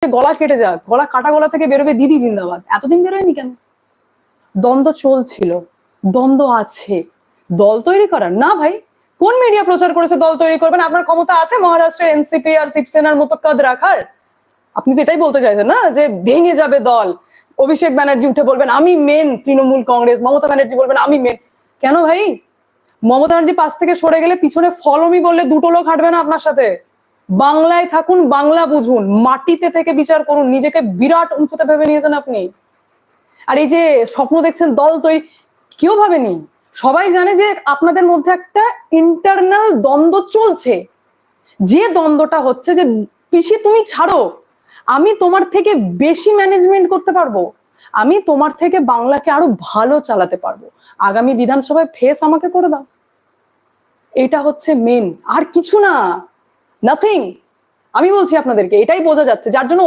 গলা কেটে যাক, গলা কাটা গলা থেকে বেরোবে দিদি জিন্দাবাদ, এতদিন বেরোয়নি কেন? দ্বন্দ্ব চলছিল, দ্বন্দ্ব আছে, দল তৈরি করার না ভাই। কোন মিডিয়া প্রচার করেছে দল তৈরি করবেন? আপনার ক্ষমতা আছে মহারাষ্ট্রের এনসিপি আর শিবসেনার মতো কাদ রাখার? আপনি তো এটাই বলতে চাইছেন না যে ভেঙে যাবে দল। অভিষেক ব্যানার্জি উঠে বলবেন আমি মেন তৃণমূল কংগ্রেস, মমতা ব্যানার্জি বলবেন আমি মেন। কেন ভাই? মমতা ব্যানার্জি পাশ থেকে সরে গেলে পিছনে ফলমি বললে দুটো লোক হাঁটবে না আপনার সাথে? বাংলায় থাকুন, বাংলা বুঝুন, মাটিতে থেকে বিচার করুন। নিজেকে বিরাট উঁচুতে ভেবে নিয়েছেন আপনি। আর এই যে স্বপ্ন দেখছেন দল তৈরি, কেউ ভাবেনি। সবাই জানে যে আপনাদের মধ্যে একটা ইন্টারনাল দ্বন্দ্ব চলছে, যে দ্বন্দ্বটা হচ্ছে যে পিসি তুমি ছাড়ো, আমি তোমার থেকে বেশি ম্যানেজমেন্ট করতে পারবো, আমি তোমার থেকে বাংলাকে আরো ভালো চালাতে পারবো, আগামী বিধানসভায় ফেস আমাকে করে দাও। এটা হচ্ছে মেন, আর কিছু না, নাথিং। আমি বলছি আপনাদেরকে, এটাই বোঝা যাচ্ছে, যার জন্য